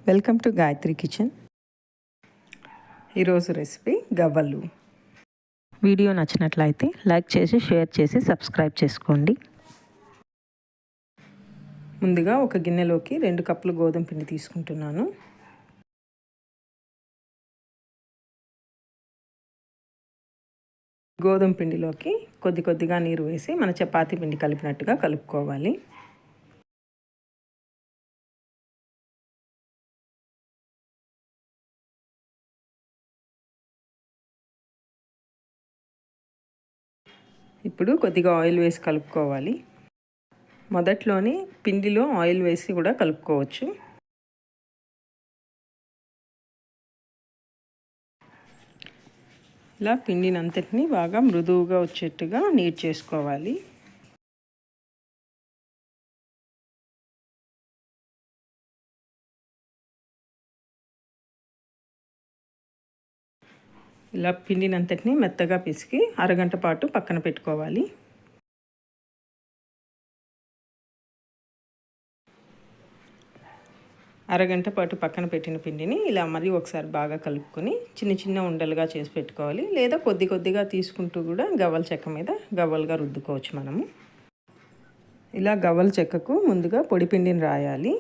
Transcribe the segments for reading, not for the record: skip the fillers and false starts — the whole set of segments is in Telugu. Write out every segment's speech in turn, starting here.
Welcome to Gayatri kitchen. ఈరోజు రెసిపీ గవ్వలు. వీడియో నచ్చినట్లయితే లైక్ చేసి షేర్ చేసి సబ్స్క్రైబ్ చేసుకోండి. ముందుగా ఒక గిన్నెలోకి 2 కప్పులు గోధుమ పిండి తీసుకుంటున్నాను. గోధుమ పిండిలోకి కొద్దిగా నీరు వేసి మన చపాతీ పిండి కలిపినట్టుగా కలుపుకోవాలి. ఇప్పుడు కొద్దిగా ఆయిల్ వేసి కలుపుకోవాలి. మొదట్లోనే పిండిలో ఆయిల్ వేసి కూడా కలుపుకోవచ్చు. ఇలా పిండిని అంతటిని బాగా మృదువుగా వచ్చేట్టుగా నీట్ చేసుకోవాలి. ఇలా పిండిని అంతటిని మెత్తగా పిసికి అరగంట పాటు పక్కన పెట్టుకోవాలి. అరగంట పాటు పక్కన పెట్టిన పిండిని ఇలా మరీ ఒకసారి బాగా కలుపుకొని చిన్న ఉండలుగా చేసి పెట్టుకోవాలి. లేదా కొద్దిగా తీసుకుంటూ కూడా గవ్వల చెక్క మీద గవ్వలుగా రుద్దుకోవచ్చు మనము. ఇలా గవ్వల చెక్కకు ముందుగా పొడి పిండిని రాయాలి.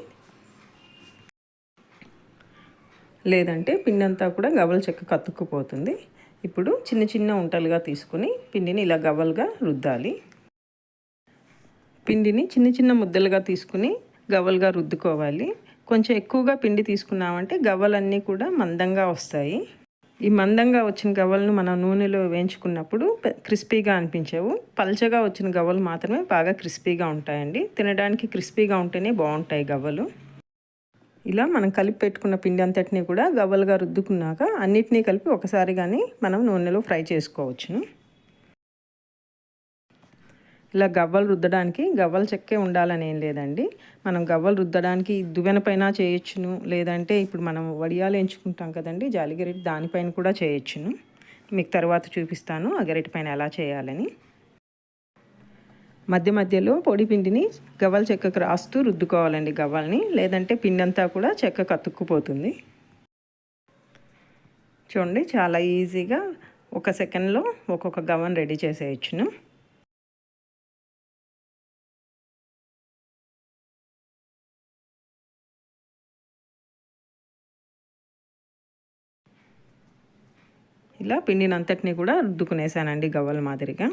లేదంటే పిండి అంతా కూడా గవ్వల చెక్కకు అతుక్కుపోతుంది. ఇప్పుడు చిన్న ఉంటలుగా తీసుకొని పిండిని ఇలా గవ్వలుగా రుద్దాలి. పిండిని చిన్న ముద్దలుగా తీసుకుని గవ్వలుగా రుద్దుకోవాలి. కొంచెం ఎక్కువగా పిండి తీసుకున్నామంటే గవ్వలన్నీ కూడా మందంగా వస్తాయి. ఈ మందంగా వచ్చిన గవ్వలను మనం నూనెలో వేయించుకున్నప్పుడు క్రిస్పీగా అనిపించవు. పల్చగా వచ్చిన గవ్వలు మాత్రమే బాగా క్రిస్పీగా ఉంటాయండి. తినడానికి క్రిస్పీగా ఉంటేనే బాగుంటాయి గవ్వలు. ఇలా మనం కలిపి పెట్టుకున్న పిండి అంతటినీ కూడా గవ్వలుగా రుద్దుకున్నాక అన్నిటినీ కలిపి ఒకసారిగానే మనం నూనెలో ఫ్రై చేసుకోవచ్చును. ఇలా గవ్వలు రుద్దడానికి గవ్వల చెక్కే ఉండాలని ఏం లేదండి. మనం గవ్వలు రుద్దడానికి దువ్వెన పైన చేయొచ్చును. లేదంటే ఇప్పుడు మనం వడియాలు ఎంచుకుంటాం కదండి, జాలిగరిటె, దానిపైన కూడా చేయొచ్చును. మీకు తర్వాత చూపిస్తాను ఆ గరిటె పైన ఎలా చేయాలని. మధ్యలో పొడి పిండిని గవ్వల చెక్కకు రాస్తూ రుద్దుకోవాలండి గవ్వల్ని. లేదంటే పిండి అంతా కూడా చెక్కకు అతుక్కుపోతుంది. చూడండి, చాలా ఈజీగా 1 సెకండ్లో ఒక్కొక్క గవ్వను రెడీ చేసేయచ్చును. ఇలా పిండిని అంతటినీ కూడా రుద్దుకునేసానండి గవ్వల మాదిరిగా.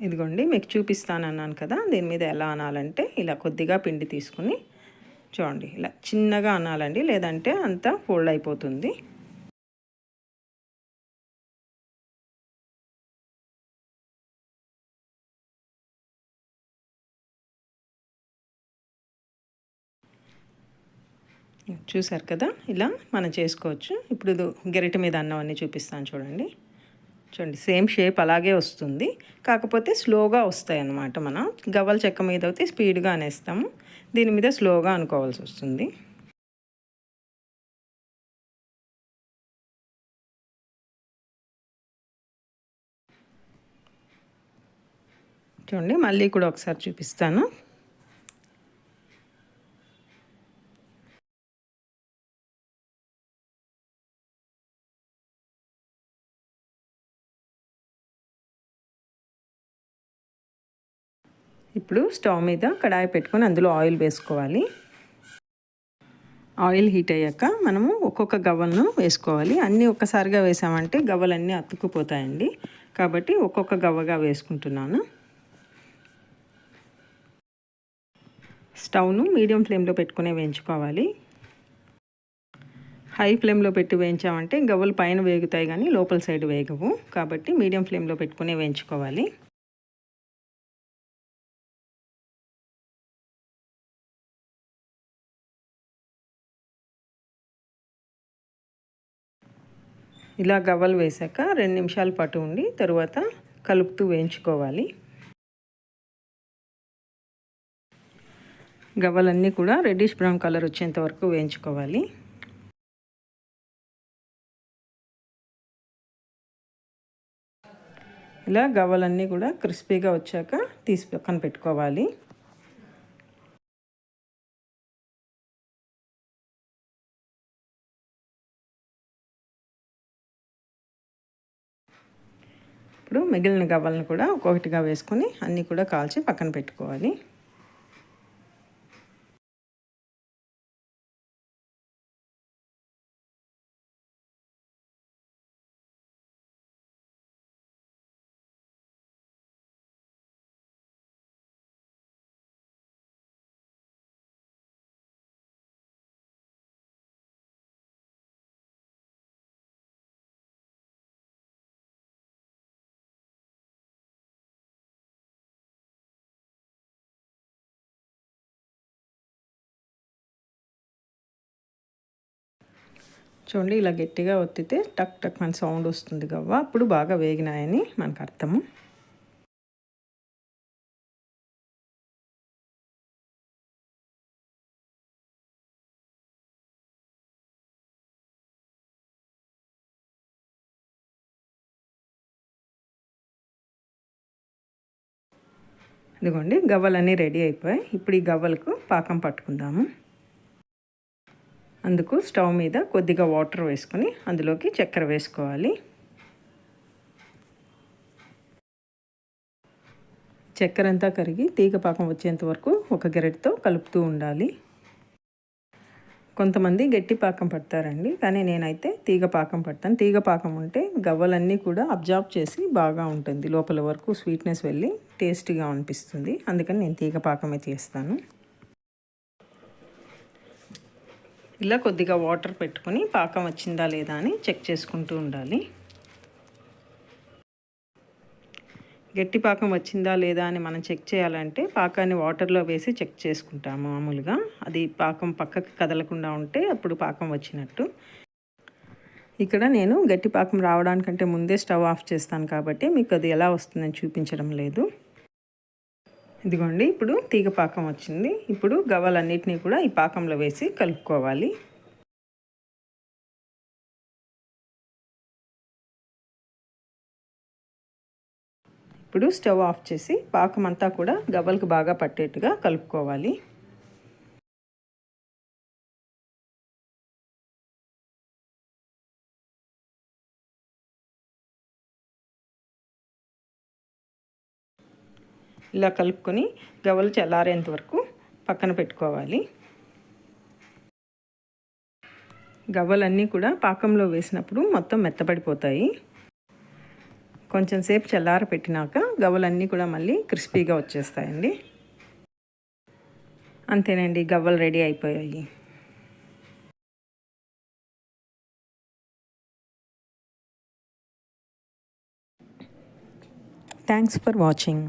ఇదిగోండి, మీకు చూపిస్తానన్నాను కదా, దీని మీద ఎలా అనాలంటే ఇలా కొద్దిగా పిండి తీసుకుని చూడండి ఇలా చిన్నగా అనాలండి, లేదంటే అంతా ఫోల్డ్ అయిపోతుంది. చూసారు కదా, ఇలా మనం చేసుకోవచ్చు. ఇప్పుడు గరిటె మీద అన్నవన్నీ చూపిస్తాను చూడండి. సేమ్ షేప్ అలాగే వస్తుంది, కాకపోతే స్లోగా వస్తాయి అన్నమాట. మనం గవ్వల చెక్క మీద అయితే స్పీడ్గా అనేస్తాము, దీని మీద స్లోగా అనుకోవాల్సి వస్తుంది. చూడండి, మళ్ళీ కూడా ఒకసారి చూపిస్తాను. ఇప్పుడు స్టవ్ మీద కడాయి పెట్టుకొని అందులో ఆయిల్ వేసుకోవాలి. ఆయిల్ హీట్ అయ్యాక మనము ఒక్కొక్క గవ్వలను వేసుకోవాలి. అన్నీ ఒక్కసారిగా వేసామంటే గవ్వలన్నీ అతుక్కుపోతాయండి, కాబట్టి ఒక్కొక్క గవ్వగా వేసుకుంటున్నాను. స్టవ్ను మీడియం ఫ్లేమ్లో పెట్టుకునే వేయించుకోవాలి. హై ఫ్లేమ్లో పెట్టి వేయించామంటే గవ్వలు పైన వేగుతాయి కానీ లోపల సైడ్ వేగవు, కాబట్టి మీడియం ఫ్లేమ్లో పెట్టుకునే వేయించుకోవాలి. ఇలా గవ్వలు వేసాక 2 నిమిషాల పాటు ఉండి తరువాత కలుపుతూ వేయించుకోవాలి. గవ్వలన్నీ కూడా రెడ్డిష్ బ్రౌన్ కలర్ వచ్చేంత వరకు వేయించుకోవాలి. ఇలా గవ్వలన్నీ కూడా క్రిస్పీగా వచ్చాక తీసి పక్కన పెట్టుకోవాలి. ఇప్పుడు మిగిలిన గవ్వలను కూడా ఒక్కొక్కటిగా వేసుకొని అన్నీ కూడా కాల్చి పక్కన పెట్టుకోవాలి. చూడండి, ఇలా గట్టిగా ఒత్తితే టక్ టక్ మన సౌండ్ వస్తుంది గవ్వ. అప్పుడు బాగా వేగినాయని మనకు అర్థము. ఇదిగోండి, గవ్వలన్నీ రెడీ అయిపోయాయి. ఇప్పుడు ఈ గవ్వలకు పాకం పట్టుకుందాము. అందుకు స్టవ్ మీద కొద్దిగా వాటర్ వేసుకొని అందులోకి చక్కెర వేసుకోవాలి. చక్కెర అంతా కరిగి తీగ పాకం వచ్చేంత వరకు ఒక గరిటెతో కలుపుతూ ఉండాలి. కొంతమంది గట్టి పాకం పడతారండి, కానీ నేనైతే తీగ పాకం పడతాను. తీగ పాకం ఉంటే గవ్వలన్నీ కూడా అబ్జార్బ్ చేసి బాగా ఉంటుంది, లోపల వరకు స్వీట్నెస్ వెళ్ళి టేస్టీగా అనిపిస్తుంది. అందుకని నేను తీగ పాకమే చేస్తాను. ఇలా కొద్దిగా వాటర్ పెట్టుకొని పాకం వచ్చిందా లేదా అని చెక్ చేసుకుంటూ ఉండాలి. గట్టి పాకం వచ్చిందా లేదా అని మనం చెక్ చేయాలంటే పాకాన్ని వాటర్లో వేసి చెక్ చేసుకుంటాము మామూలుగా. అది పాకం పక్కకి కదలకుండా ఉంటే అప్పుడు పాకం వచ్చినట్టు. ఇక్కడ నేను గట్టి పాకం రావడానికంటే ముందే స్టవ్ ఆఫ్ చేస్తాను కాబట్టి మీకు అది ఎలా వస్తుందని చూపించడం లేదు. ఇదిగోండి, ఇప్పుడు తీగ పాకం వచ్చింది. ఇప్పుడు గవ్వలన్నిటినీ కూడా ఈ పాకంలో వేసి కలుపుకోవాలి. ఇప్పుడు స్టవ్ ఆఫ్ చేసి పాకం అంతా కూడా గవ్వలకు బాగా పట్టేట్టుగా కలుపుకోవాలి. ఇలా కలుపుకొని గవ్వలు చల్లారేంత వరకు పక్కన పెట్టుకోవాలి. గవ్వలన్నీ కూడా పాకంలో వేసినప్పుడు మొత్తం మెత్తపడిపోతాయి. కొంచెం సేపు చల్లార పెట్టినాక గవ్వలన్నీ కూడా మళ్ళీ క్రిస్పీగా వచ్చేస్తాయండి. అంతేనండి, గవ్వలు రెడీ అయిపోయాయి. Thanks for watching.